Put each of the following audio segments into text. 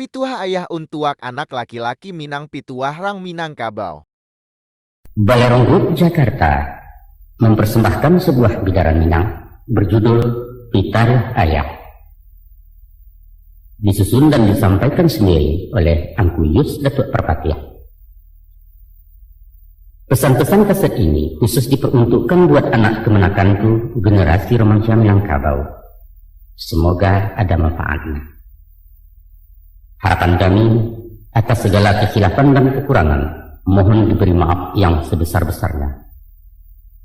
pituah ayah untuak anak laki-laki Minang pituah rang Minangkabau. Balerong Group Jakarta mempersembahkan sebuah bidaran Minang berjudul Pitaruh Ayah. Disusun dan disampaikan sendiri oleh Angku Yus Datuk Perpatiah. Pesan-pesan kaset ini khusus diperuntukkan buat anak kemenakanku generasi remaja Minangkabau. Semoga ada manfaatnya. Harapan kami atas segala kesilapan dan kekurangan mohon diberi maaf yang sebesar-besarnya.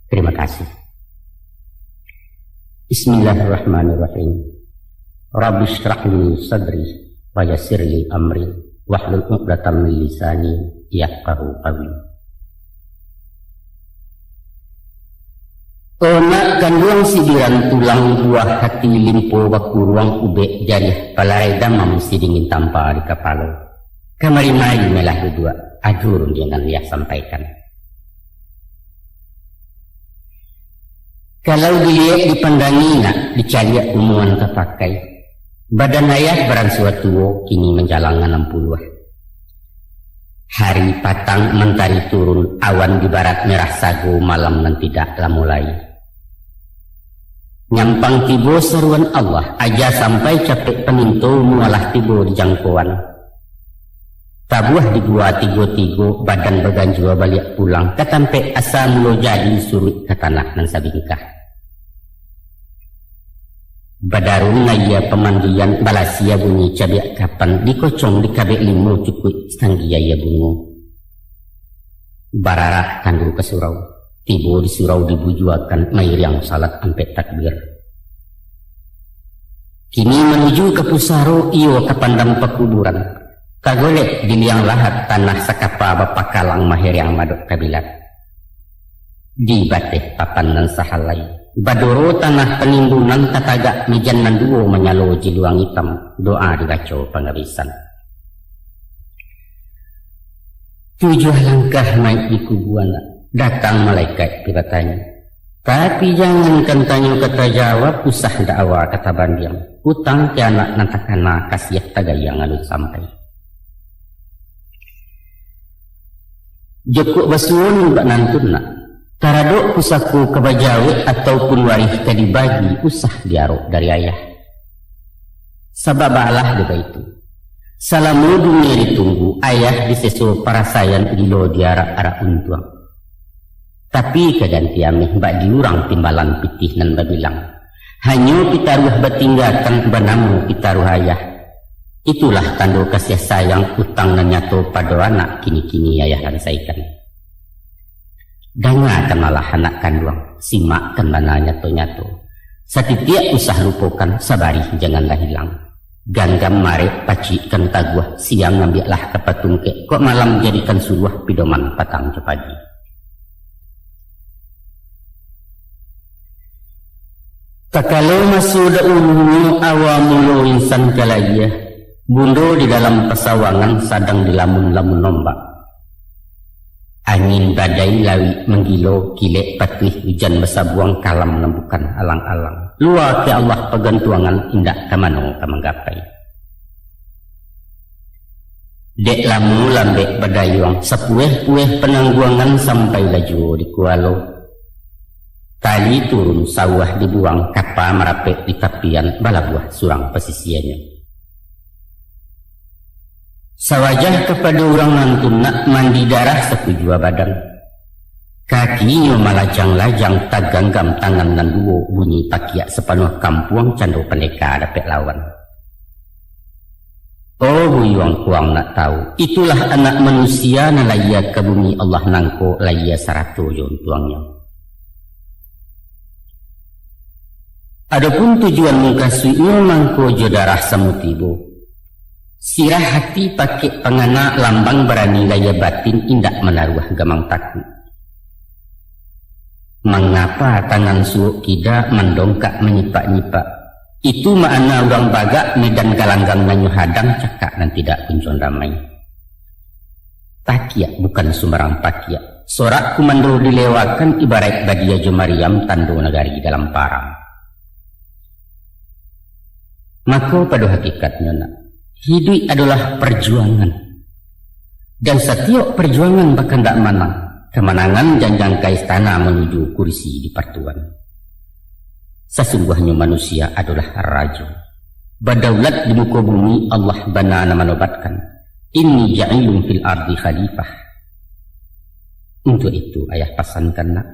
Terima kasih. Bismillahirrahmanirrahim. Rabbi shrah li sadri wa yassir li amri wahlul 'uqdatam min lisani yafqahu qawli. Onak kanduang sidiran tulang buah hati limpo waku ruang ube jarih palarai damam si dingin tanpa di kepala. Kamari mari melah dua ajur jangan lihat sampaikan. Kalau dilihat dipandangi nak dicariak umuan terpakai. Badan ayah beransua tua kini menjalang 60. Hari patang mentari turun awan di barat merah sagu malam nan tidaklah mulai. Nyampang tibo seruan Allah aja sampai capek penintu mualah tibo di jangkauan. Tabuah di gua tigo-tigo badan berganjua balik pulang ketampe asal lo jadi surut ke tanah nan sabingkah. Badarun ngaya pemandian balasia bunyi cabiak kapan dikocong di kabek limu cukup stanggia ya bungu. Bararak kandung ke surau. Tibo di surau dibujuakan mair yang salat ampe takbir. Kini menuju ke pusaro iyo ke pandang pekuburan. Kagolek di liang lahat tanah sakapa bapak kalang mahir yang madok kabilat. Di bateh papan nan sahalai. Badoro tanah penimbunan katagak mijan nan duo menyalo jiluang hitam. Doa dibaca pengabisan. 7 langkah naik di kubuana. Datang malaikat bertanya, tapi jangan tanya kata jawab usah dakwa kata bandiang. Utang ke anak nantakana kasih tagayang alut sampai. Jokuk basuun mbak nantun nak. Taradok pusaku kebajawe ataupun warih ke dibagi usah diarok dari ayah. Sabab Allah deka itu. Salamu dunia ditunggu ayah disesu para sayan ilo diarak-arak untuang. Tapi kedan tiamih mbak diurang timbalan pitih nan babilang. Hanya pitaruh batinggatan banamu pitaruh ayah. Itulah tanda kasih sayang utang nan nyato pada anak kini-kini ayah ransaikan. Dangakan malah anak kanduang, simakkan mana nyato-nyato. Satitiak usah lupakan, sabari janganlah hilang. Ganggam mare pacikan taguah, siang ngambillah ke patungke, kok malam jadikan suruh pidoman patang cepadi. Kalau masuk ulu awamulo insan kalaya, bundo di dalam pesawangan sadang dilamun-lamun nombak. Angin badai lawi menggilo kilek patih hujan besabuang kalam nembukan alang-alang. Luar ke Allah pegantuangan indak kamano kamanggapai. Dek lamu lambek badayuang sepueh-pueh penangguangan sampai laju di kualo. Tali turun sawah dibuang kapa merapek di tapian balabuah surang pesisiannya. Sawajah kepada orang nantun nak mandi darah sekujua badan. Kakinya malajang-lajang taganggam tangan nan duo bunyi pakiak sepanuh kampung cando pendeka dapet lawan. Oh buyuang kuang nak tahu, itulah anak manusia na laya ke bumi Allah nangko laya saratu yon tuangnya. Adapun tujuan muka suinya mangko jodarah samutibo. Sirah hati pakai pengana lambang berani laya batin indak menaruh gamang takut. Mengapa tangan suuk kida mendongkak menyipak-nyipak? Itu makna orang bagak medan galanggang nanyu hadang cakak dan tidak kunjung damai. Pakiak bukan sembarang pakiak. Sorak kumando dilewakan ibarat badia Jomariam tando negari dalam parang. Maka pada hakikatnya nak, Hidup adalah perjuangan. Dan setiap perjuangan bahkan tak menang. Kemenangan janjang ke istana menuju kursi di pertuan. Sesungguhnya manusia adalah raja. Berdaulat di muka bumi Allah banana menobatkan. Inni ja'ilun fil ardi khalifah. Untuk itu ayah pesankan nak.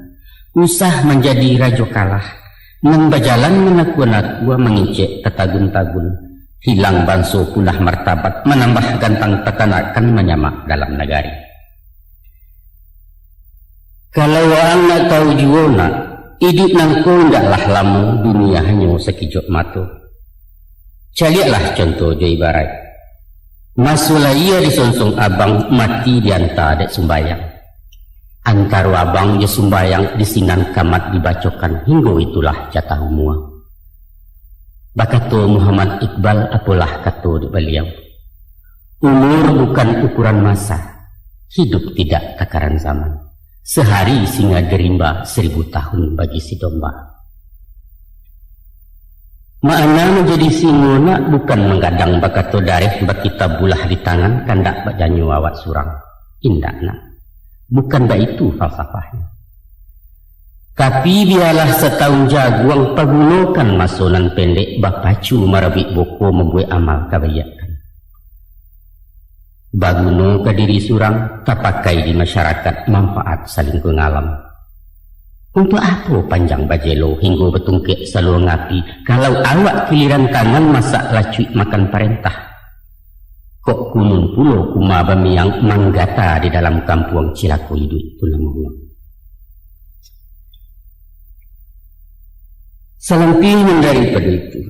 Usah menjadi raja kalah. Nang berjalan menaku-naku mengicik tetagun-tagun. Hilang banso punah martabat, menambah gantang tekanakan menyamak dalam negari. Kalau orang nak tahu juga nak, hidup nangko ndaklah lama, dunia hanya sekejap mata. Carilah contoh jo ibarat. Masulah ia disonsong abang mati diantar dek sembayang. Antara abang je sembayang disinan kamat dibacokan hingga itulah jatah umur. Bakato Muhammad Iqbal apalah kato di beliau. Umur bukan ukuran masa. Hidup tidak takaran zaman. Sehari singa gerimba 1000 tahun bagi si domba. Makna menjadi singona bukan menggadang bakato dareh bakita bulah di tangan kandak bajanyu awat surang. Indak nak. Bukan ba itu falsafahnya. Tapi biarlah setahun jaguang pergunakan masonan pendek bapacu marabik boko membuat amal kebayakan. Baguno ke diri surang tak pakai di masyarakat manfaat saling pengalam. Untuk apa panjang bajelo hingga betungkik selalu ngapi kalau awak kiliran tangan masak lacuik makan perintah. Kok kunun pulau kuma bamiang manggata di dalam kampung Cilaku hidup itu namanya. Selamping daripada itu,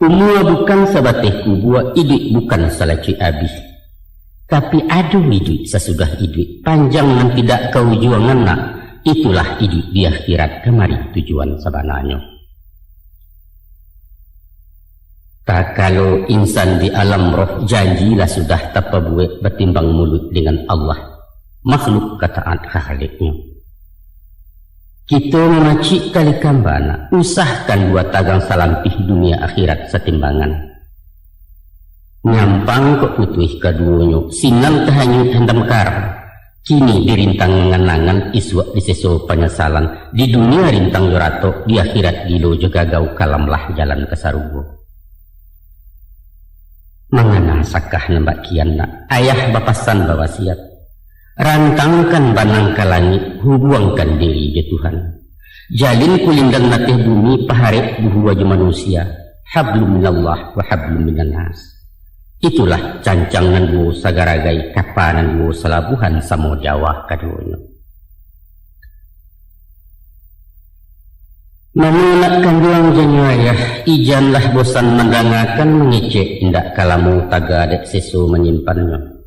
umur bukan sebatih kubua, hidup bukan selacui habis. Tapi ada hidup sesudah hidup, panjang dan tidak kau juangan nak, itulah hidup di akhirat kemari tujuan sebenarnya. Tak kalau insan di alam roh janjilah sudah tak buat bertimbang mulut dengan Allah, makhluk kataat khaliknya. Kita memacik kali kambana, usahkan 2 tagang salampih dunia akhirat setimbangan. Nyampang ke putih keduanya, sinang terhanyut hendam karam. Kini dirintang mengenangan iswak diseso penyesalan. Di dunia rintang jurato, di akhirat gilo juga gau kalamlah jalan ke sarugo. Mengana sakah nembak kian nak, ayah bapasan bawasiat. Rantangkan banang ke langit, hubungkan diri je Tuhan. Jalin kulindang natih bumi, paharip buhu wajah manusia. Hablum minallah wa hablum minannas. Itulah cancangan bu sagaragai kapanan bu selabuhan samo Jawa kaduanya. Memenakkan doang jenyayah, ijanlah bosan mendangakan mengecek indak kalamu taga dek sesu menyimpannya.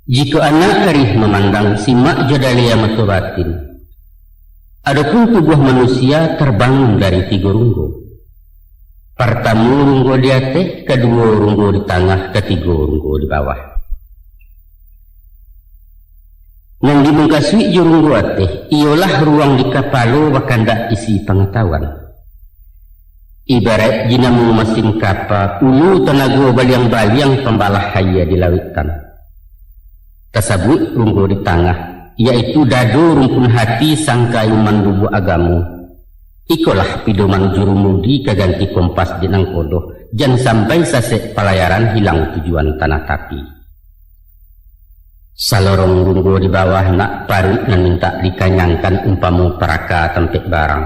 Jika anak arih memandang simak jadalia mata batin. Adapun tubuh manusia terbangun dari 3 runggo. Pertama runggo di atas, kedua runggo di tengah, ketiga runggo di bawah. Yang dimungkasui runggo atas, ialah ruang di kapalo bakandak isi pengetahuan. Ibarat jina mesin kapal, ulu tenaga baliang-baliang pembalah haya di lautan. Tersebut runggo di tengah, yaitu dado rumpun hati sangka iman lubu agamu. Ikolah pidoman jurumudi kaganti kompas di nangkodoh, jangan sampai sasek pelayaran hilang tujuan tanah tapi. Salorong runggo di bawah nak parut dan minta dikanyangkan umpamu peraka tempek barang.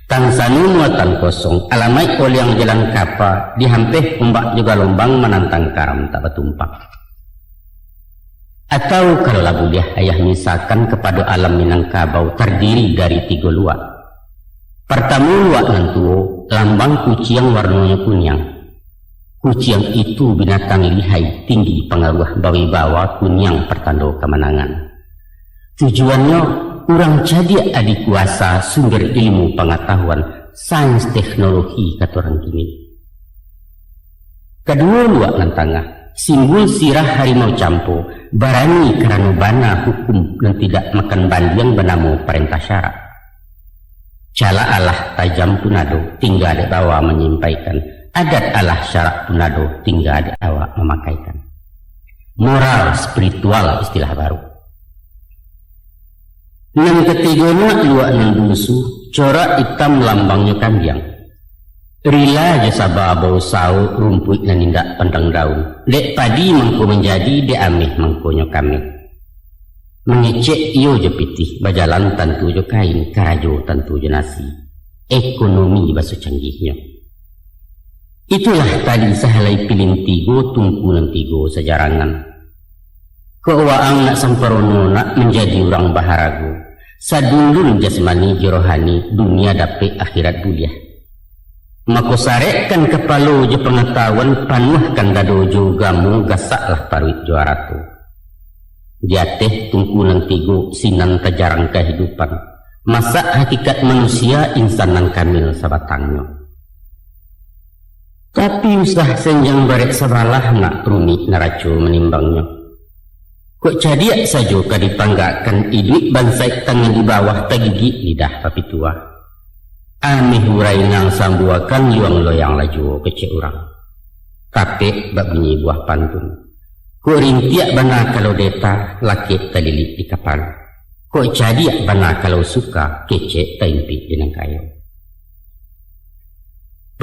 Tangsanu muatan kosong, alamai yang jalan kapal, dihampih umbak juga lombang menantang karam tak bertumpak. Atau kalau boleh ayah misalkan kepada alam Minangkabau terdiri dari 3 luak. Pertama luak nantuo, lambang kucing warnanya kunyang. Kucing itu binatang lihai, tinggi pengaruh bawi-bawa kunyang pertanda kemenangan. Tujuannya, orang jadi adik kuasa sumber ilmu pengetahuan, sains teknologi kata orang kini. Kedua luak nan tengah, simbol sirah harimau campo, barani kerana bana hukum dan tidak makan bandiang bernama perintah syarak. Cala Allah tajam punado tinggal di bawah menyampaikan adat alah syarak punado tinggal di awak memakaikan. Moral spiritual istilah baru. Yang ketiganya luak nan bulusu, corak hitam lambangnya kambiang. Rila je sabah bau sau rumput nan indak pandang daun. Dek padi mangko menjadi, dek amih mangkonyo kami. Mengecek iyo je pitih, bajalan tantu jo kain, karajo tantu jo nasi. Ekonomi baso canggihnya. Itulah tadi sahalai pilin tigo tungkunan tigo sejarangan. Keuang nak samparono nak menjadi orang baharago. Sadulun jasmani jirohani dunia dapet akhirat buliah. Mako sarekkan kepalo je pengetahuan panuhkan dado jo gamu gasaklah paruit juarato. Diateh tungkunan tigo sinan tajarang kehidupan. Masak hakikat manusia insanan kamil sabatangnya. Tapi usah senjang barek sabalah nak rumit naraco menimbangnya. Kok cadiak saja ka dipanggakan iduit bansai tangan di bawah tagigi lidah papi tua. Amih hurai nang sambuakan yuang loyang laju kecek orang. Kapek bak bunyi buah pantun. Kok rintiak bana kalau deta lakit talilik di kapal. Kok cadiak bana kalau suka kecek taimpi jenang kayu.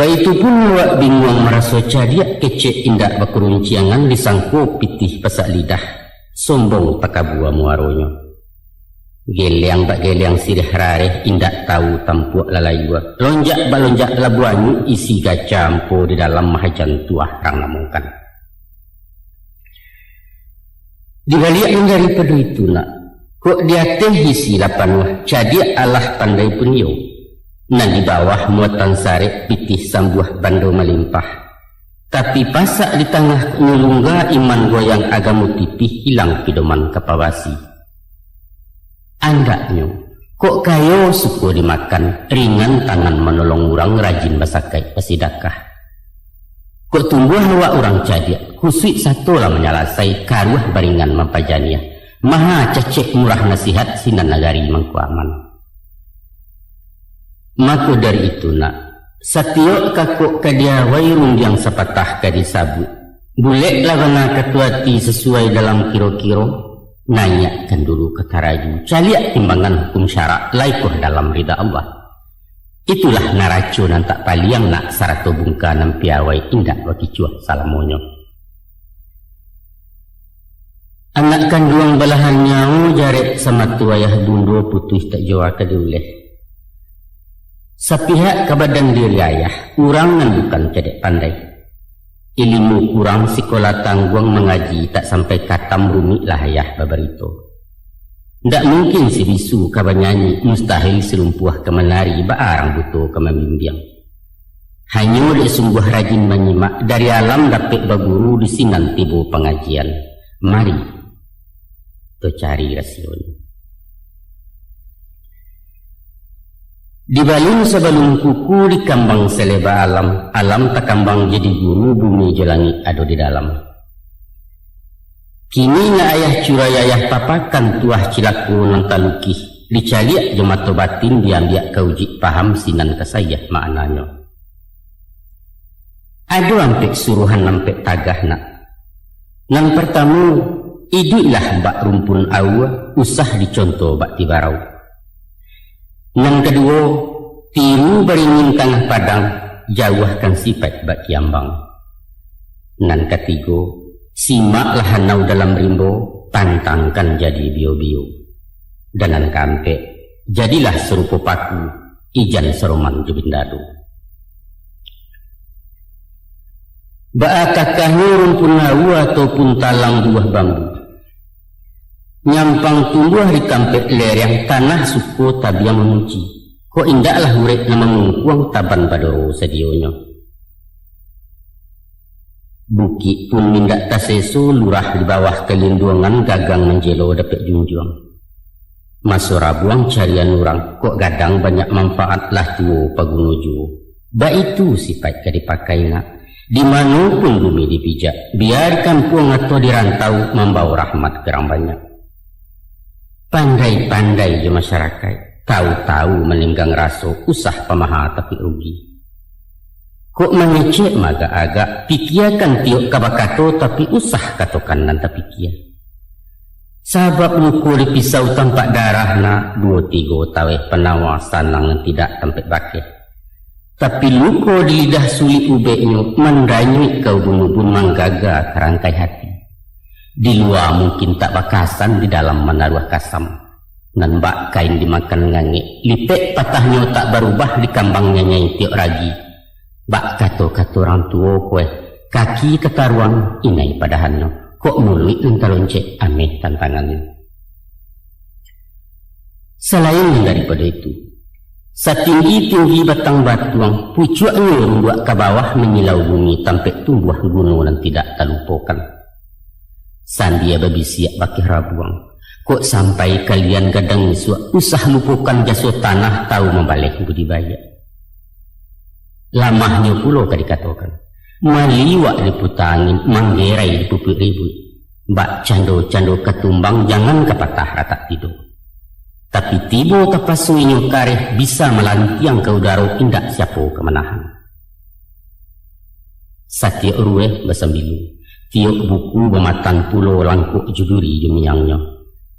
Itu pun wak bingung merasa cadiak kecek indak bakurunciangan disangko pitih pasak lidah. Sombong takabua muaronyo. Geliang bak geliang sirih rareh indak tahu tampuak lalayua. Lonjak balonjak labuanyu isi gacampo di dalam mahajan tuah rang namungkan. Dibalik daripada itu nak, kok dia teh isi lapan wah cadiak alah pandai punyo. Nan di bawah muatan sarek pitih sambuah bando melimpah. Tapi pasak di tengah nyulungga iman goyang agamu tipih hilang pidoman kapawasi. Andaknya, kok kayo suku dimakan ringan tangan menolong orang rajin basakai pasidakah. Kok tumbuh hawa orang cadiak kusik satu lah menyalasai karuah baringan mampajania. Maha cecek murah nasihat sinan nagari mangkuaman. Maka dari itu nak. Satiok kakuk kadia wairun yang sepatah kadi sabu. Bulek lagana ketuati sesuai dalam kiro-kiro. Nanyakan dulu ke taraju. Caliak timbangan hukum syarak laikuh dalam rida Allah. Itulah naraco nan tak paliang nak sarato bungka nam piawai indak wakicuah salamonyo. Anak kandung belahan nyawa jaret sama tuayah bundo putih tak jawa kaduleh. Sapihak kabadan diri ayah, kurang nan bukan cedek pandai. Ilmu kurang sekolah tangguang mengaji tak sampai katam rumit lah ayah babarito. Ndak mungkin si bisu kabanyanyi mustahil serumpuah kemenari baarang buto kemamimbiang. Hanya dia sungguh rajin menyimak dari alam dapat baguru di sinan tibu pengajian. Mari, to cari rasion. Di balung sebelum kuku di kambang seleba alam, alam tak kambang jadi guru bumi jelangit ado di dalam. Kini na ayah curai ayah papakan tuah cilaku nang talukih, dicaliak jemato batin diambiak kaujik paham sinan kesayah maknanya. Ado ampek suruhan ampek tagah nak. Nang pertama, idilah bak rumpun awa, usah dicontoh bak tibarau. Yang kedua, tiru beringin tengah padang, jauhkan sifat bak kiambang. Yang ketiga, simaklah hanau dalam rimbo, pantangkan jadi bio-bio. Dan yang keempat, jadilah serupa paku, ijan seroman jubindadu. Baakakahnya rumpun hawa ataupun talang buah bambu. Nyampang tumbuh di kampek lereng tanah suku tabiang memuji. Kok indaklah hurek nama mengkuang taban badoro sedionyo. Bukit pun mindak taseso lurah di bawah kelindungan gagang menjelo dapat junjung. Masura buang carian orang kok gadang banyak manfaat lah tuo pagunuju. Ba itu sifat kadipakai nak. Di mana pun bumi dipijak, biarkan puang atau dirantau membawa rahmat kerang banyak. Pandai-pandai je masyarakat, tahu-tahu meninggang raso, usah pemaha tapi rugi. Kok mengecek maga agak pikiakan tiok kabakato tapi usah katokan nan tapi kia. Sabab luku di pisau tampak darah na 2-3 tawe penawasan yang tidak tempat bakit. Tapi luku di lidah sulit ubeknya mendanyui kau bunubun manggaga kerangkai hati. Di luar mungkin tak bakasan, di dalam menaruh kasam. Nan bak kain dimakan ngangi, lipek patahnya tak berubah di kambangnya nyai tiok ragi. Bak kato-kato orang tua kue, kaki ketaruang inai padahannya. Kok mulut entar-loncek ameh tantangannya. Selain daripada itu, setinggi-tinggi batang batuang, pucuknya rumbuak ke bawah menyilau bumi sampai tumbuh gunung dan tidak terlupakan. Sandia babi siap bakih rabuang. Kok sampai kalian gadang suak usah lupukan jasa tanah tahu membalik budidaya. Lamahnya pulau dikatakan. Maliwak di putangin, manggerai di pupuk ribut. Bak cando-cando ketumbang jangan kepatah rata tidur. Tapi tibo tapasuinyo kareh bisa melantiang ke udara tindak siapa kemenahan. Satya urwe basambilu. Tiok buku bermatan pulau langkuk juduri jumiangnya.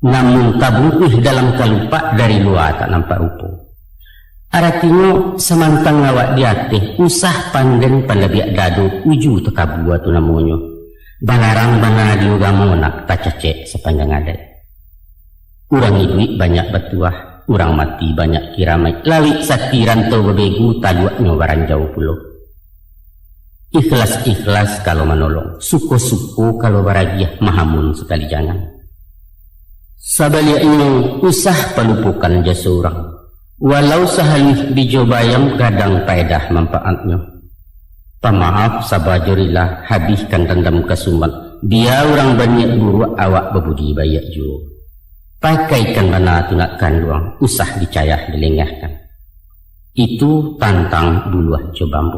Namun tabukuh dalam kalupa dari luar tak nampak rupa. Artinya semantang awak diatih usah panden palabiak dadu uju tekabua tu namanya. Balarang bana diugamu nak tak cecek sepanjang adat. Urang duit banyak batuah, urang mati banyak kiramai. Lawik sakti rantau bebegu taluaknya barang jauh pulau. Ikhlas-ikhlas kalau menolong, suku-suku kalau baragiah, mahamun sekali jangan. Sabaliknya usah pelupukan jasa orang. Walau sahalih bijobayam kadang faedah manfaatnya. Pemaaf sabajurilah habiskan dendam kesumat. Dia orang banyak buruk awak bebudi bayak juga. Pakaikan mana tunakan luang, usah dicayah dilengahkan. Itu tantang duluah jobambu.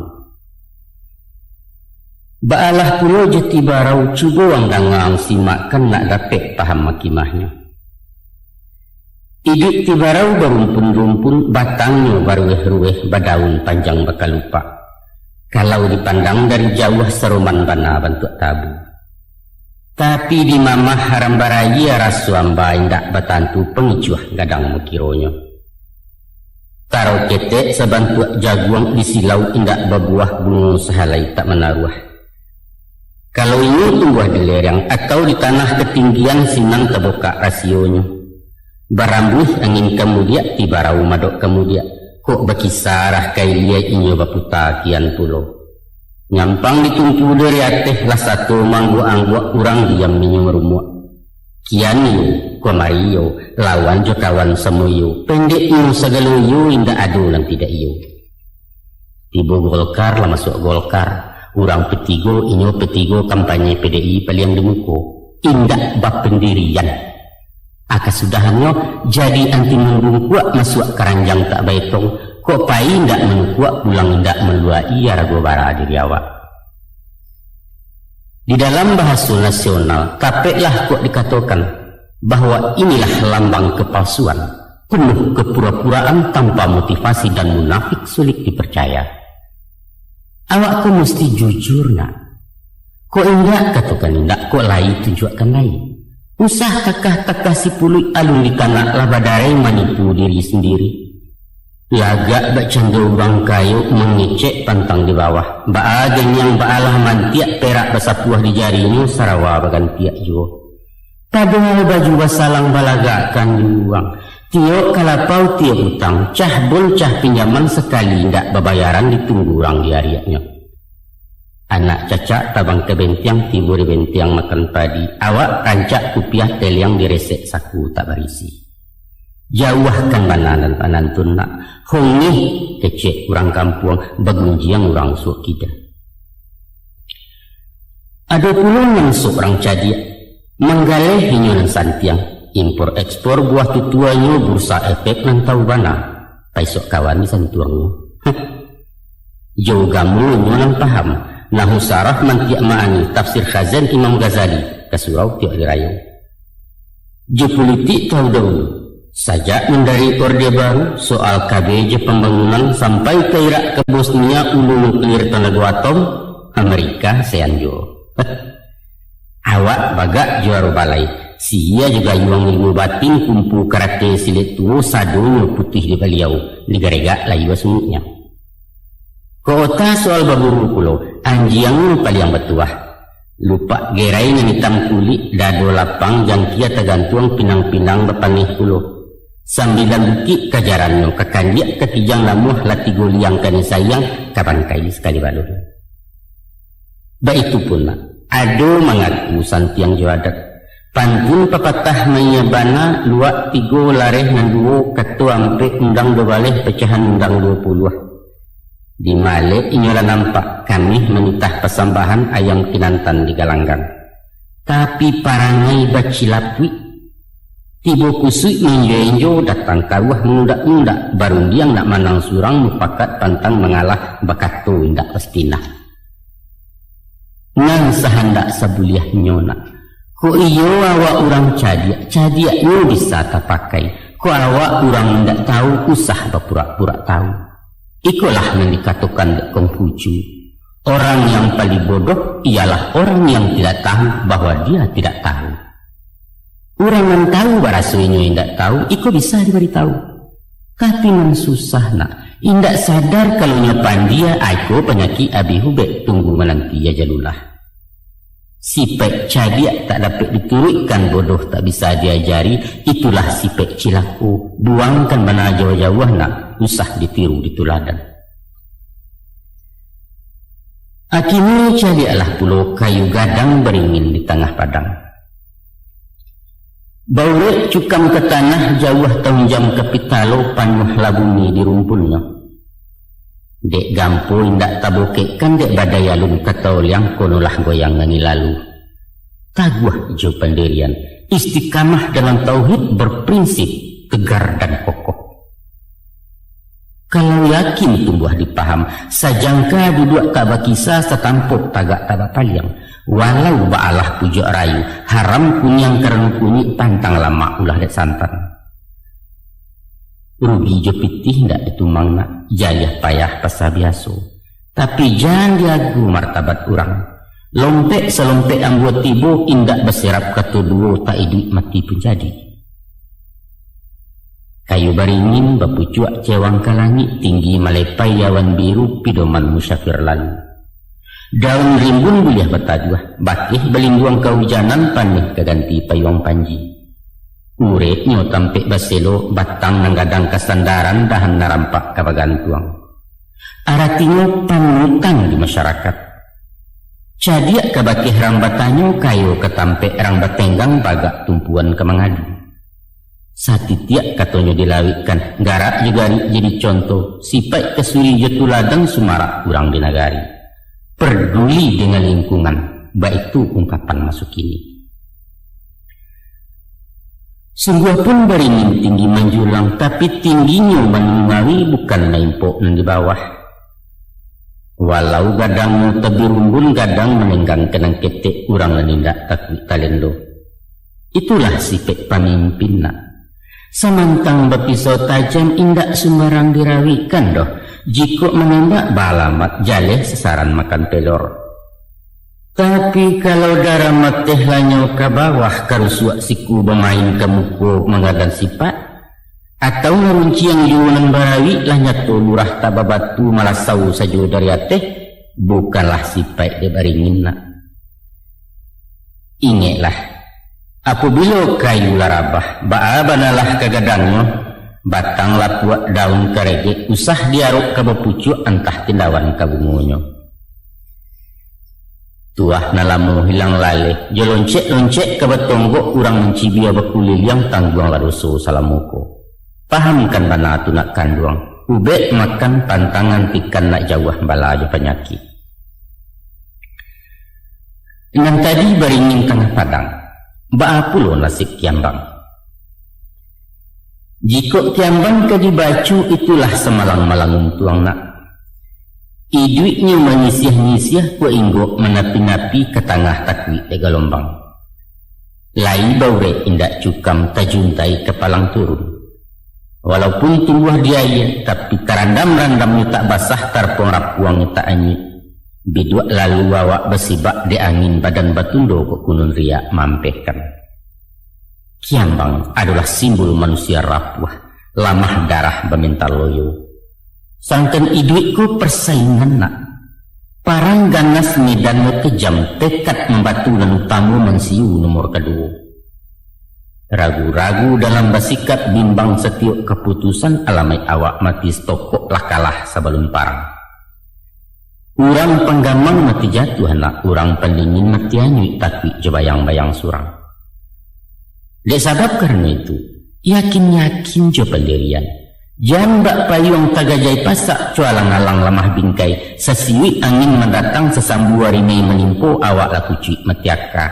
Baalah pulau jati barau cuba wang dangang simakkan nak dapat paham makimahnya. Idik tibarau berumpun-rumpun batangnya barueh-rueh badaun panjang bakal lupa. Kalau dipandang dari jauh seruman bana bentuk tabu. Tapi di mamah haram baraya rasuamba indak batantu pengicuah gadang mekironya. Taro ketek sebantuak jaguang di silau indak babuah bunga sahalai tak menaruh. Kalau ini tumbuh di lereng atau di tanah ketinggian sinang terbuka rasionya. Barambuh angin kemudian tibarau madok kemudian. Kok berkisarah kailia inyo baputa kian pulau. Nyampang ditumpu dari ateh lah satu manggu-anggu urang diam minyo rumah. Kian yu, komariyo, lawan jokawan semuyo. Pendek yu segalo indah adu dan tidak yu. Tibo Golkar lah masuk Golkar. Urang petigo, inyo petigo kampanye PDI paliang demuko. Indak bab pendirian. Akasudahannya jadi anti menunggu kuat masuk keranjang tak baitong. Kok pai indak menungkuak pulang indak meluai rago bara diri awak. Di dalam bahasa nasional, kapeklah kok dikatakan bahwa inilah lambang kepalsuan. Penuh kepura-puraan tanpa motivasi dan munafik sulit dipercaya. Awak kau mesti jujur nak. Kok indak katakan indak, kok lain tunjukkan lain. Usah takah-takah si puluh alun di tanah labadarai menipu diri sendiri. Lagak bercanda ubang kayu mengecek pantang di bawah. Baagen yang baalah mantiak perak besapuah di jarinya sarawa bagan tiak juga. Padahal baju basalang balagakan di uang. Tiok kalapau tiok hutang, cah bol cah pinjaman sekali ndak babayaran ditunggu orang di harianya. Anak cacak tabang ke bentiang tidur di bentiang makan padi. Awak rancak kupiah teliang diresek saku tak berisi. Jauhkan bananan panantun nak. Hongi kecek orang kampung bagunjiang orang suak kita. Ada pula yang seorang cadia menggalih hinyonan santiang. Impor ekspor buah tutuanya bursa efek nan tahu bana. Paisok kawan di santuangnya. Jauh gamu nyonan paham. Nahu sarah mantiak ma'ani tafsir khazan Imam Ghazali. Kesurau tiak dirayu. Jo politik tahu dahulu. Sajak dari Orde Baru soal KBJ pembangunan sampai ke Irak ke Bosnia ulu nuklir tenaga atom Amerika seanjo. Awak bagak juara balai. Sia juga yuang ilmu batin kumpu karate silet tuo sadonyo putih di baliau negara layu sungguhnya. Kota soal baburu pulau anjiang paling betuah. Lupa gerai yang hitam kulit dado lapang jangkia tergantung pinang-pinang bepanih pulau. Sambilan bukit kajarannya kekandiak ketijang lamuh latigo liang kani sayang kapan kai sekali balun. Baik itu pun ado mengaku santiang jawadat pantun pepatah menyebana luak tigo lareh nanduo ketua ampe undang dobaleh pecahan undang 20. Di male inyola nampak kami menitah pesambahan ayam kinantan di galanggang. Tapi parangai bacilapwi tibo kusui menjo-enjo datang kawah mengundak-undak baru dia nak manang surang mupakat pantang mengalah bakat tu indak pastina. Nang sahandak sabuliah nyona. Ko iyo awak orang cadia nyo bisa tapakai. Ko awak orang indak tahu usah berpura-pura tahu. Ikulah yang dikatakan dek Konghucu. Orang yang paling bodoh ialah orang yang tidak tahu bahwa dia tidak tahu. Orang yang tahu barasuinyo indak tahu, iko bisa diberitahu. Tapi yang susah nak, indak sadar kalau nyapan dia, aiko penyakit abi hubek tunggu menanti ya jalulah. Sipek cadia tak dapat diturutkan bodoh tak bisa diajari, itulah sipek cilaku. Buangkan mana jauh-jauh nak, usah ditiru dituladan. Akhirnya cadialah pulau kayu gadang beringin di tengah padang. Baurek cukam ke tanah jauh tahun jam kapitalo panuh labumi di rumpulnya. Dek gampo indak tabokekan dek badayalun kata yang konolah goyang ngani lalu. Taguah hijau pendirian, istiqamah dalam tauhid berprinsip tegar dan kokoh. Kalau yakin tumbuh dipaham, sajangka duduk tak kisah setampuk tagak tak paliang. Walau ba'alah pujuk rayu, haram kunyang karena kunyi pantang lama ulah dek santan. Rugi jo pitih ndak ditumang nak, jayah payah pasah biaso. Tapi jangan diagu martabat orang. Lompek selompek anggo tibo indak berserap katuduo tak iduk mati pun jadi. Kayu baringin bapucuak cewang kalangit tinggi malepai yawan biru pidoman musyafir lalu. Daun rimbun buliah bertajuah, bakih belingguang kehujanan panih keganti payung panji. Uretnya tampek baselo batang nanggadang kesandaran dahan narampak kabagantuang. Aratinya panutan di masyarakat. Cadiak kabakih rambatanyo kayu ketampek rambetenggang bagak tumpuan kemangadu. Satitiak katonyo dilawikan, garak juga jadi contoh, sipai kesuri jetuladang sumarak kurang di nagari. Peduli dengan lingkungan, baik itu ungkapan masuk ini. Sungguh pun beringin tinggi menjulang, tapi tingginya menungawi bukan maimpok nan di bawah. Walau gadang tebi rumbun gadang menenggang kenang ketek kurang menindak takut talendo. Itulah sipek pamimpin nak. Samantang berpisau tajam indak sembarang dirawikan doh. Jika menembak balamat jaleh sesaran makan pelor. Tapi kalau darah mateh lanyo ke bawah karusuak siku bermain ke muku mengadan sifat. Atau ngerunci yang jualan barawi lanyat tu lurah tababatu malah sau saja dari ateh. Bukanlah sifat de baringin nak. Ingatlah. Apabila kayu larabah, baabanalah kegadangnya, batang lapuak daun kerege, usah diaruk ke bepucuk entah tindawan kabungunyo. Tuah nalamu hilang lale, joloncek-loncek ke betonggok urang mencibia bekulil yang tangguang laruso salamuko. Pahamkan bana tu nak kanduang, ubek makan pantangan tikan nak jauh bala aja penyakit. Dengan tadi beringin tengah padang. Baapulo nasib kiambang. Jika kiambang ke dibacu itulah semalang-malang tuang nak. Iduitnya menyisiah-nyisiah ku inggok menapi-napi ke tengah takwi tegalombang. Lai baure indak cukam tajuntai kepalang turun. Walaupun tumbuh dia tapi karandam-randamnya tak basah, tarpong-rapuangnya tak anyit. Bidua lalu wawa besibak di angin badan batundo ke kunun riak mampehkan. Kiambang adalah simbol manusia rapuh, lamah darah bemental loyo. Sangkan iduitku persaingan nak. Parang ganas medan kejam, tekad membatu dan tamu mensiu nomor kedua. Ragu-ragu dalam bersikap bimbang setiap keputusan alamai awak mati stokok lah kalah sebelum parang. Urang penggamang mati jatuh anak, urang pendingin mati anyui tapi jebayang-bayang surang. Dek sabab karena itu, yakin-yakin jo pendirian. Jangan bak payung tagajai pasak cualang-alang lemah bingkai, sesiwi angin mendatang sesambu warimei menimpo awak laku cuit metiaka.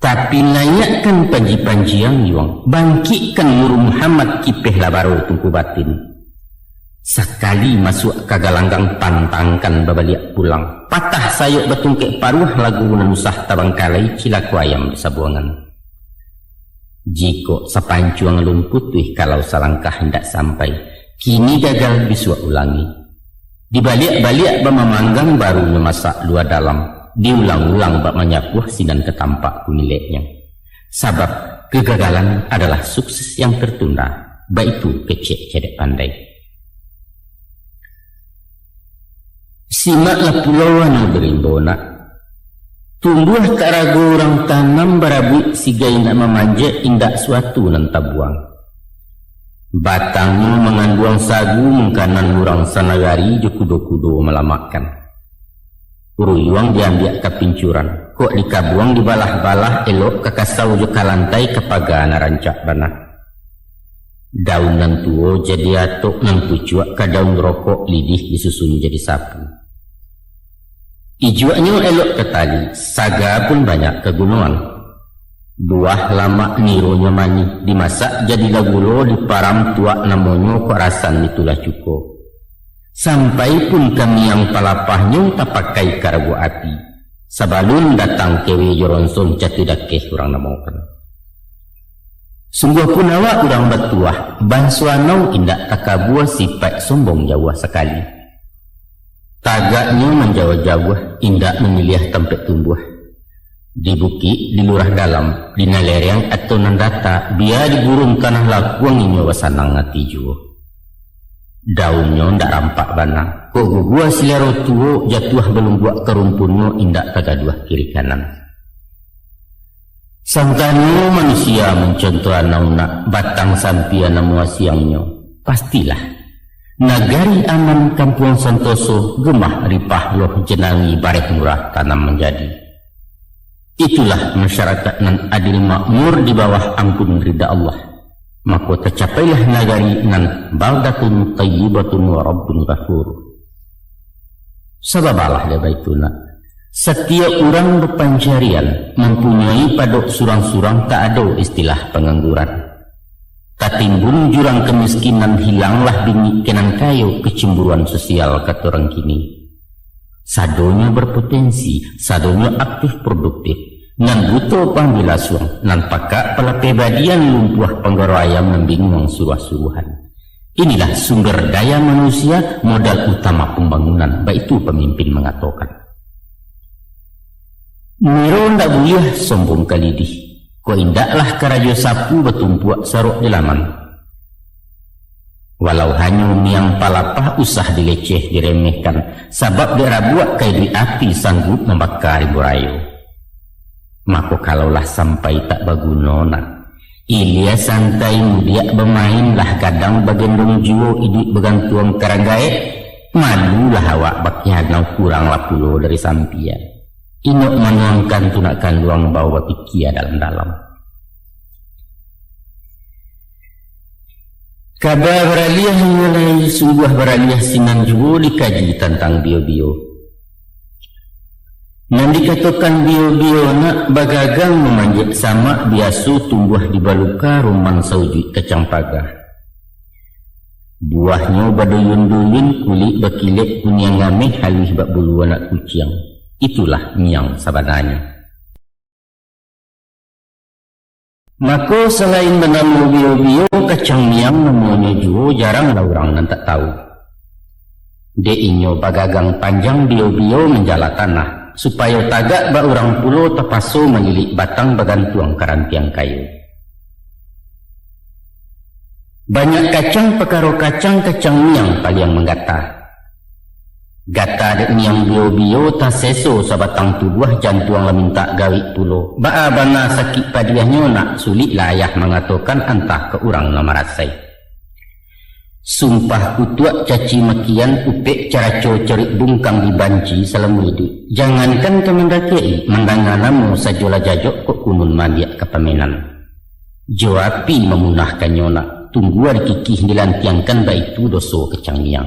Tapi layakkan panji-panji yang yuang, bangkitkan Nuru Muhammad kipeh labaro tungku batin. Sekali masuk ke galanggang pantangkan babaliak pulang, patah sayuk betungkek paruh lagu menusah tabangkalai cilaku ayam di sabuangan. Jika sepancuang lumput wih kalau selangkah hendak sampai, kini gagal biswa ulangi. Dibalik-balik bamamanggang baru memasak luar dalam, diulang-ulang bak menyapuh sinan ketampak pemiliknya. Sabab kegagalan adalah sukses yang tertunda, baik itu kecek cedek pandai. Simaklah pulauan berimbona, tumbuh tak ragu orang tanam berabu sigai nak memanjat indak suatu nan tabuang. Batangnya mengandung sagu mengkanan orang sanagari jokudo-kudo melamakan. Uruyuang diambil ke pincuran, kok dikabuang dibalah-balah elok ke kasau jo kalantai ke pagana rancak banah. Daun nan tuo jadi atok nan pucuak ke daun rokok lidih disusun jadi sapu. Ijuaknya elok ke tali, saga pun banyak ke gunungan. Buah lama nironya mani, dimasak jadi lagulo di param tuak namonyo kok rasan itulah cukup. Sampai pun kami yang palapahnya tak pakai karabu api. Sabalun datang kewe joronson catidakeh kurang namokan. Sungguh pun awak kurang bertuah, bansuanau indak takabuah sifat sombong jauh sekali. Tagaknya menjauh-jauh, indak memilih tempat tumbuh. Di bukit, di lurah dalam, di nalereng atau nandata, biar diburung tanah lakuang ini wasanang ngati juo. Daunnya ndak rampak bana, kok gua silero tuo jatuh belum buat kerumpunnya indak tagaduah kiri kanan. Sangkano manusia mencontoh anak batang sampian namua siangnya, pastilah. Nagari aman kampung Santoso gemah ripah loh jenangi baret murah tanam menjadi. Itulah masyarakat nan adil makmur di bawah ampun ridha Allah. Maka tercapailah nagari nan baldatun tayyibatun wa rabbun ghafur. Sababalah dia baituna. Setiap orang berpencarian mempunyai padok surang-surang tak ada istilah pengangguran. Katimbun jurang kemiskinan hilanglah bingit kenan kayu kecemburuan sosial kata orang kini. Sadonya berpotensi, sadonya aktif produktif, nan butuh pangbilasuang, nan pakak pala pribadian lumpuh penggoro ayam membingung suruh-suruhan. Inilah sumber daya manusia, modal utama pembangunan, baik itu pemimpin mengatakan. Miro ndak buyah sombong kalidih. Ko indaklah karajo sapu betumpuak saruk di laman. Walau hanya miang palapah usah dileceh diremehkan, sabab dirabuak kaidri api sanggup membakar burayo. Maka kalaulah sampai tak bagunona, ilia santai mudiak bermainlah kadang bagendong jiwa iduk begantuang karagae, malulah awak bakyagau kuranglah pulo dari sampian. Inok menuangkan tunakan luang bawa pikia dalam-dalam. Kabar beraliah mulai sungguh beraliah sinan juga dikaji tentang bio-bio. Nan dikatakan bio-bio nak bagagang memanjat sama biasa tumbuh di baluka rumang saujud kacang pagah. Buahnya baduyun-duyun kulit bakilek kunyang ngameh halih bak bulu anak kucing. Itulah miang sabananya. Maka selain menamu bio-bio kacang miang namanya juga jarang lah orang nan tak tahu. De inyo bagagang panjang bio-bio menjala tanah supaya tagak ba orang pulo terpaso melilik batang bagantuang karantiang kayu. Banyak kacang pekaro kacang miang paling menggata. Gata dek miang bio-bio tak seso sabatang tubuh jantuang la minta gawi pulo. Ba bana sakit padiahnya nak sulit lah ayah mengatakan antah ke orang nama rasai. Sumpah kutuak caci makian upek cara cerik bungkang dibanci selama hidup. Jangankan kemendaki mendanganamu sajola jajok kok kunun mandiak kepamenan. Joapi memunahkan nyona. Tungguan kikih dilantiangkan baitu doso kecang miang.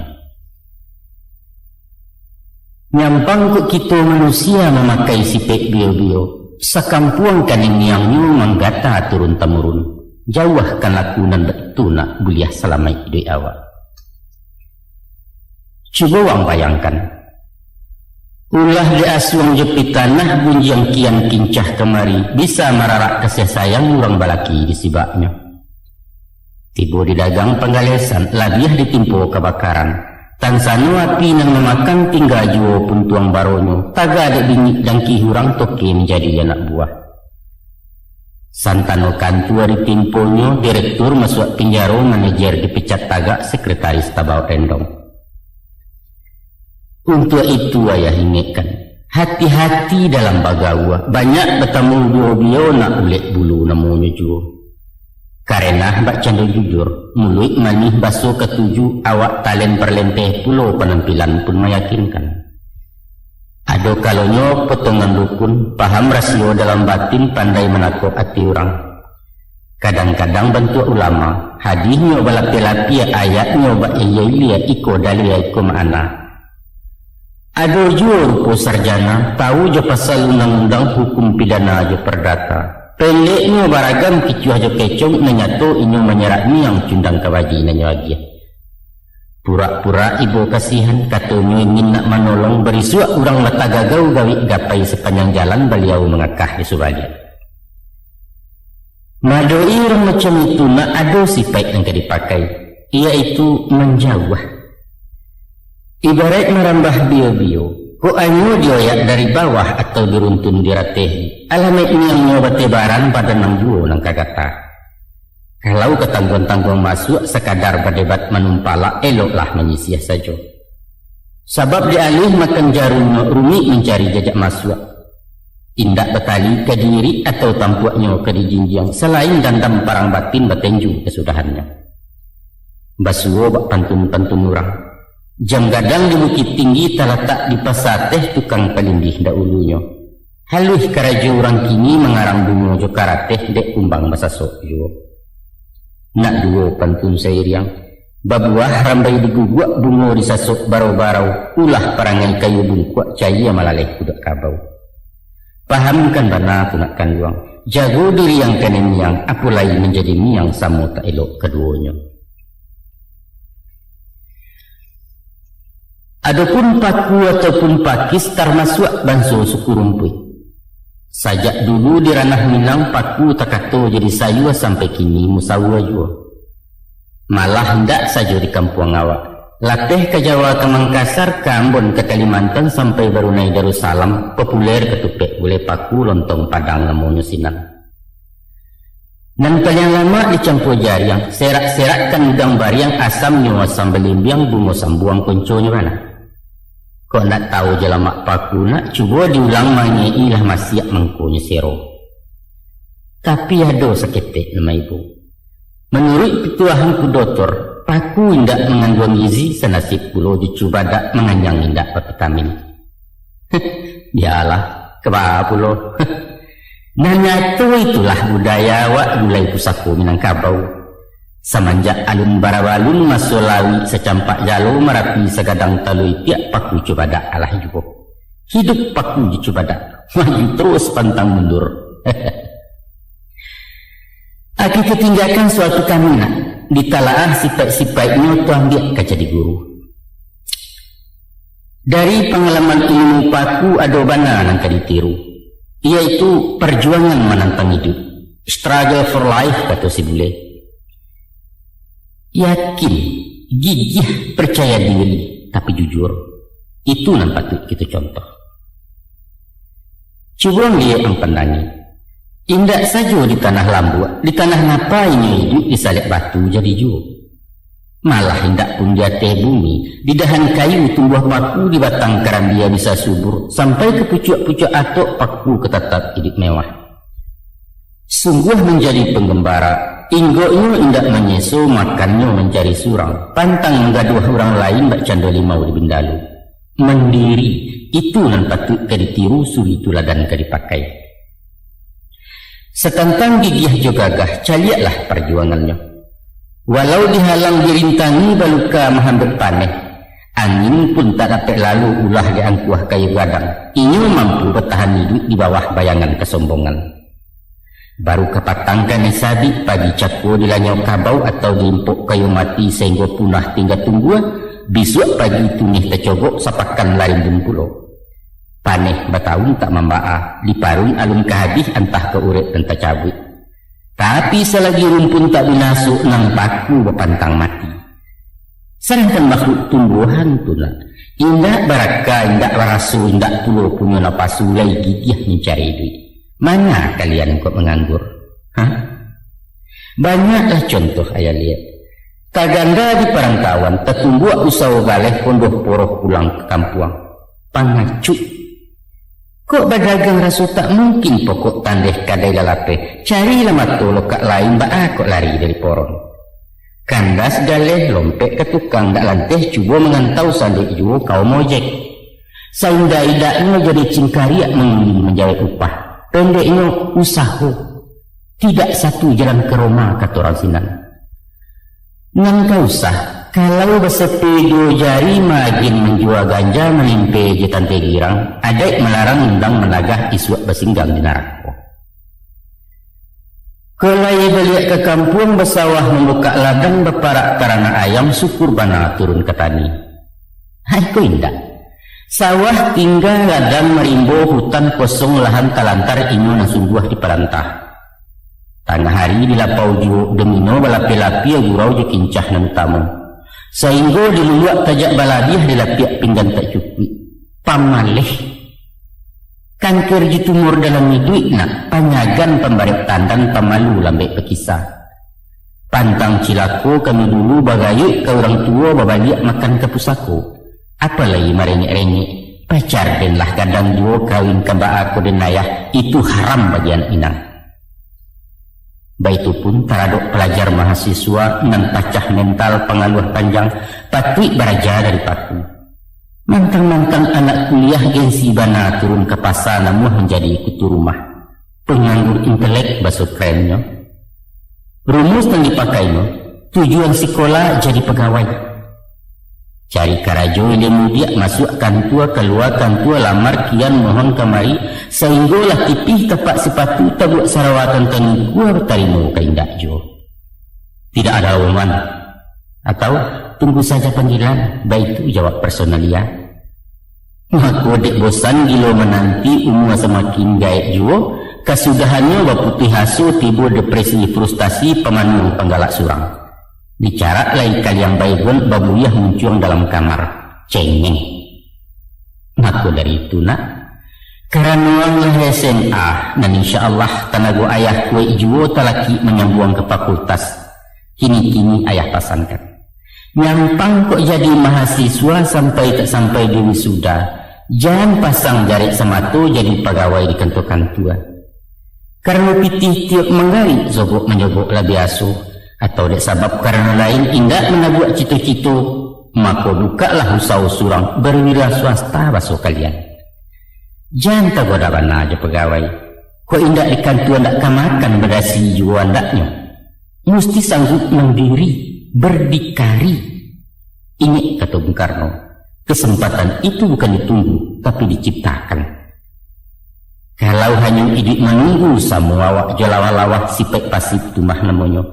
Nyampang kok kita manusia memakai sipek bio-bio. Sakampuang kaning miangnya menggata turun-temurun. Jauhkan lakunan betul nak buliah selama hidup awak. Cuba wang bayangkan. Ulah di asuang jepit tanah bunjang kian kincah kemari. Bisa mararak kasih sayang orang balaki di sibaknya. Tiba di dagang penggalesan, labiah ditimpo kebakaran. Tansanu api nang memakan tinggal juo pun tuang baronyo. Taga ada bingit dan kihurang toke menjadi anak buah. Santano kantua ditimponyo, direktur masuk penjara manajer dipecat tagak sekretaris tabau rendong. Untuk itu ayah ingatkan, hati-hati dalam bagawa. Banyak bertemu bio-bio nak ulet bulu namanya juo. Karena bak candol jujur, mulut manih basuh ketujuh, awak talen perlenteh pulau penampilan pun meyakinkan. Ado kalonyo potongan dukun, paham rasio dalam batin pandai menakut hati orang. Kadang-kadang bentuk ulama, hadihnya balap-lapi ayatnya bak iya iko dalia iko ma'ana. Ado jua rupo sarjana, tahu je pasal undang-undang hukum pidana je perdata. Peleknya baragam kicuah je kecong menyato inyo menyerak miang cundang kawaji nanyo lagi. Pura-pura ibu kasihan katanya ingin nak menolong berisuak orang mata gagau gawi gapai sepanjang jalan beliau mengakah di subalik. Madoi orang macam itu nak ada sifat yang dipakai, iaitu menjauh. Ibarat merambah bio-bio, ko anyo dioyak dari bawah atau diruntun diratehi. Alamat yang nyoba tebaran pada nang juo nang kagata. Kalau ketangguan-tangguan masuk sekadar berdebat menumpala, eloklah menyisih saja. Sebab dialih makan jarum rumit mencari jajak masuk. Indak betali ke diri atau tampuknya ke dijinjang selain dandam parang batin betenju kesudahannya. Basuo bak pantun-pantun orang. Jam gadang di bukit tinggi terletak di pasar teh tukang pelindih dahulunya. Halih karajo orang kini mengarang bunga jo karateh dek kumbang basa sok jo. Nak duo pantun sairiang babuah rambai diguguk bungo disasok barau-barau ulah perangai kayu bungkuak caya malaleh kudak kabau. Pahamkan bana punakkan luang jago diri yang kene miang apulai menjadi miang samo tak elok keduanya. Adapun paku ataupun pakis termasuk banso suku rumput. Sajak dulu di ranah Minang paku takato jadi sayua sampai kini musawa jua. Malah hendak saja di kampung awak. Latih ke Jawa ke Mangkasar, ke Ambon ke Kalimantan sampai Brunei Darussalam populer ketupek boleh paku lontong padang namanya sinan. Dan paling lama dicampur jariang serak-serakkan udang bariang asam nyawa sambal limbiang bungo sambuang konconya mana. Kau nak tahu jelamak paku nak cuba diulang manyailah masih mengkunya sero. Tapi ada seketik nama ibu. Menurut petuahan ku doktor, paku indak mengandung gizi senasib pulau dicuba dak menganyang indak vitamin. Biarlah kebah pulau. Nanya tu itulah budaya wak mulai pusaku Minangkabau. Semenjak alun barabalun masuk lawi secampak jalo merapi segadang talui tiap paku cubadak alah juga. Hidup paku di cubadak, maju terus pantang mundur. Aku ketinggalkan suatu kamina, ditalaah sifat-sifatnya tuang dia jadi guru. Dari pengalaman ilmu paku ada bana yang ditiru, yaitu perjuangan menantang hidup. Struggle for life, kata si bule. Yakin, gigih, percaya diri, tapi jujur. Itu yang patut kita contoh. Coba lihat yang pendangi. Indak saja di tanah lambu, di tanah napa ini hidup di salib batu jadi jauh. Malah indak pun di atas bumi, di dahan kayu tumbuh paku, di batang karambia bisa subur, sampai ke pucuk-pucuk atok paku ketatap hidup mewah. Sungguh menjadi penggembara, inggonya indak menyesu, makannya mencari surang, pantang menggaduh orang lain bak canda limau di bindalu. Mendiri, itu yang patut ditiru, suri tuladan dipakai. Setantang gigih jo gagah, caliaklah perjuangannya. Walau dihalang dirintangi baluka mahamber paneh, angin pun tak dapat lalu ulah diangkuah kayu gadang. Inyo mampu bertahan hidup di bawah bayangan kesombongan. Baru kepatangkan sabik pagi cakwo dilanyau kabau atau diimpuk kayu mati sehingga punah tinggal tunggu. Besok pagi itu nih tercogok sapakan lain bungkulo. Paneh batahun tak membaa, diparun alun kehabis antah ke uret dan tercabut. Tapi selagi rumpun tak binasuk nang paku berpantang mati. Sedangkan makhluk tumbuhan tu lah, indak baraka, indak barasu, indak pulau punya napas sulai gigih mencari duit. Mana kalian kok menganggur? Hah? Banyaklah contoh ayah lihat. Kaganda di perantauan tertumbuh usaha galeh pondoh poroh pulang ke kampung. Pangacut. Kok berdagang rasu tak mungkin pokok tandeh kadai lalape. Carilah matu lokak lain bak kok lari dari poron. Kandas galeh lompek ke tukang dak lanteh cuba mengantau sandik juo kau mojek. Saunda idaknya jadi cingkariak menjawab upah. Pendeknya usaha. Tidak satu jalan ke Roma kata orang Sinan. Nang kau usah, kalau bersepi dua jari magin menjual ganja melimpe jetan tegirang, adek melarang undang menagah iswak bersinggang di narako. Kelai balik ke kampung bersawah membuka ladang berparak karana ayam syukur bana turun ke tani. Hai ku indah. Sawah tinggal ladang merimbo hutan kosong lahan talantar inu nasung buah di perantah. Tanah hari dilapau jiwo demino balapi-lapi gurau je kincah nan tamu. Sehingga diluluak tajak baladiah dilapiak pinggan tak cukup. Pamalih. Kanker jitumur dalam hidup nak panyagan pembarik tandan pamalu lambek pekisah. Pantang cilako kami dulu bagayuk ke orang tua babaliak makan ke pusako. Apalagi merenyek-renyek. Pacar denlah kadang jiwo kawin kembak aku dan ayah. Itu haram bagi anak inang. Baitu pun taradok pelajar mahasiswa nan pacah mental pengaluh panjang patui beraja dari paku. Mantang-mantang anak kuliah gengsi bana turun ke pasar namun menjadi kutu rumah. Penganggur intelek bahasa kerennya. Rumus yang dipakainya, tujuan sekolah jadi pegawai. Cari karajo ilmu dia masuk kantua keluar kantua lamar kian mohon kemari sehinggalah tipih tepat sepatu tabuk sarawatan tani gua bertarimu keindak jo. Tidak ada omongan atau tunggu saja panggilan baik itu jawab personalia. Aku dek bosan gilo menanti umur semakin gaek jo kesudahannya baputih hasu timbul depresi frustasi pemanung penggalak surang. Bicara lain kali yang baikun babuyah muncul dalam kamar cengeng. Maka dari itu nak karena lah SMA dan insya Allah tanago ayah kue juo talaki menyambung ke fakultas. Kini ayah pasankan nyampang kok jadi mahasiswa sampai tak sampai di wisuda. Jangan pasang jarik sematu jadi pegawai di kantor-kantor. Karena pitih tiap menggali zobok menyobok lebih asuh. Atau dek sebab karena lain indak menabuak cito-cito, maka bukalah usaha surang berwira swasta basuh kalian. Jangan tak goda bana aja pegawai. Kau indak di kantor ndak kamakan berdasi jua ndaknya. Mesti sanggup mandiri, berdikari. Ini kata Bung Karno, kesempatan itu bukan ditunggu, tapi diciptakan. Kalau hanya hidup menunggu semua awak jalawa-lawak sipek pasif tumah namanya.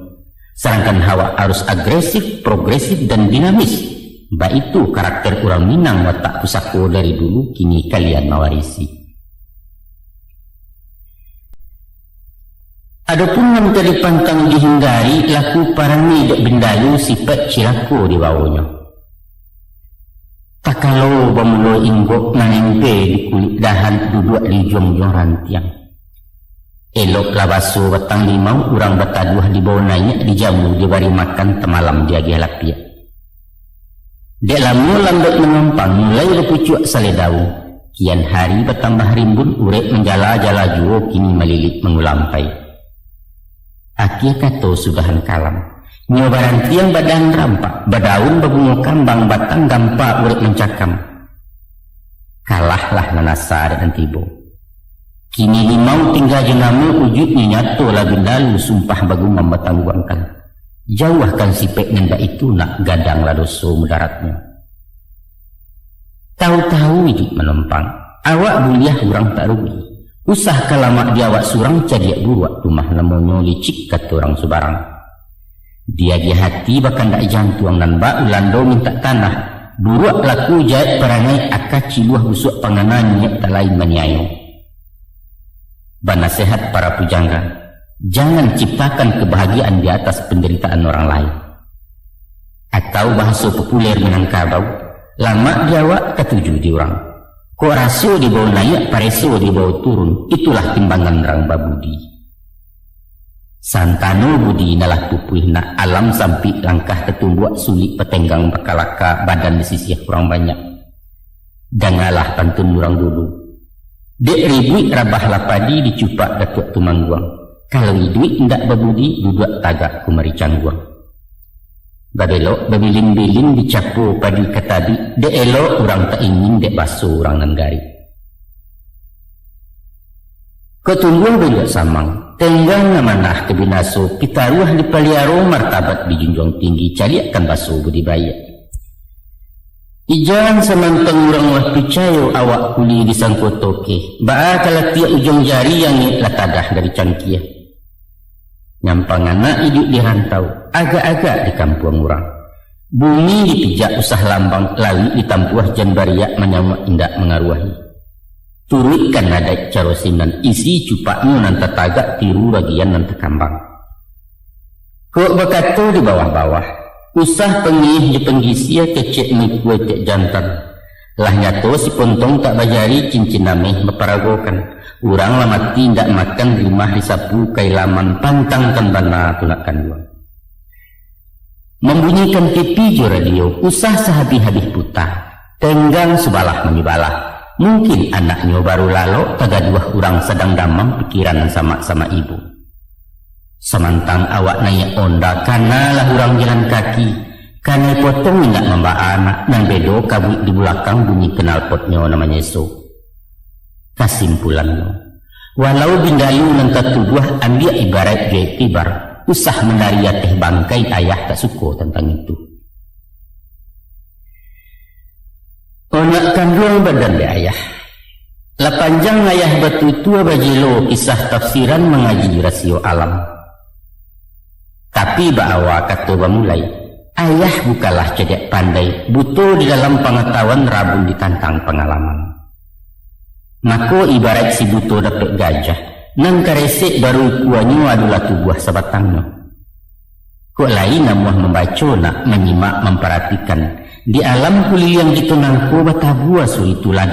Sedangkan hawa harus agresif, progresif dan dinamis. Baik itu karakter orang Minang watak pusako dari dulu kini kalian mewarisi. Adapun nam tadi pantang dihindari laku parani dek bendayu sifat cilako di bawahnya. Tak kalau bamulo inggok nanempe di kulit dahan duduk di jong-jong rantiang. Elok labaso batang limau urang bataduah di bawah naik dijamu dibari makan temalam dia lapia. Dek lamu lambat mengampang mulai lepucuk saledau. Kian hari bertambah rimbun urek menjala-jala juo kini melilit mengulampai. Akia kato sudahan kalam. Nyobaran tiang badan rampak, badaun babungo kambang batang gampa urek mencakam. Kalahlah nanasa dan tibo. Kini limau tinggal jenamu ujudnya nyato lagu lalu sumpah bagu membatang buangkan. Jauhkan sipek nenda itu nak gadang ladoso mudaratnya. Tahu-tahu hidup menumpang. Awak buliah urang tak rugi. Usah kalamak dia awak surang cadiak buruak rumah namonyo licik kata orang subarang. Dia hati bahkan tak jantuang nan ba ulando minta tanah. Buruak laku jahit perangai akaci buah busuk panganannya tak lain maniayo. Banasehat para pujangga, jangan ciptakan kebahagiaan di atas penderitaan orang lain. Atau bahasa populer Minangkabau, lama dia awak ketujuh di orang. Ko raso di bawah naik, pareso di bawah turun, itulah timbangan rang babudi. Santano budi nalah pupuih na alam sampai langkah ketumbuak sulit petenggang berkalaka badan di sisi kurang banyak. Dangalah pantun orang dulu. Dek ribuit rabah lapadi dicupak datuk tumangguang. Kalau hidup indak babudi duduk tagak kumari cangguang. Babelok babilin-bilin dicapu padi katabi, dek elok orang tak ingin dek basuh orang nanggari. Ketumbuh banyak samang, tenggang namanah kebinaso, kita ruah di paliaro martabat dijunjung tinggi, caliakan basuh budidaya. Ijan samantang orang wah picayo awak kuli di sangkotoke, baa kalatia ujung jari yang latadah dari cangkiah. Nyampang anak hidup di rantau, agak-agak di kampung orang. Bumi dipijak usah lambang, lawi ditampuah jan bariak menyamak indak mengaruahi. Turutkan nadai carosinan, isi cupakmu nanti tagak tiru bagian nanti kambang. Kok berkata di bawah-bawah, usah pengih di penggisia kecek ni kue cek jantan. Lah nyato si pontong tak bajari cincin nameh memparagokan. Urang lah mati ndak makan rumah disapu kailaman pantangkan bana tunakan uang. Membunyikan TV jo radio, usah sehabis-habis putar. Tenggang sebalah menyebalah. Mungkin anaknya baru lalu tagaduah urang sedang damang pikiran sama-sama ibu. Semantang awak naik onda karena lah urang jalan kaki. Karena potong indak membawa anak nan bedo kabut di belakang bunyi kenal potnya namanya so. Kesimpulannya, walau bindayu nan tertuduh ambil ibarat gaya tibar, usah menaria teh bangkai ayah tak suka tentang itu. Onak kandung badan be ayah. La panjang ayah batu tua bajilo kisah tafsiran mengaji rasio alam. Tapi bawa kata bamulai, ayah bukalah cedek pandai, butuh di dalam pengetahuan rabun ditantang pengalaman. Maka ibarat si buto dapat gajah, nang karesek baru kuanyo adalah tubuh sabatangnya. Kok lain namuah membaca nak menyimak memperhatikan di alam kuliah yang ditunangku batabuah su itu lada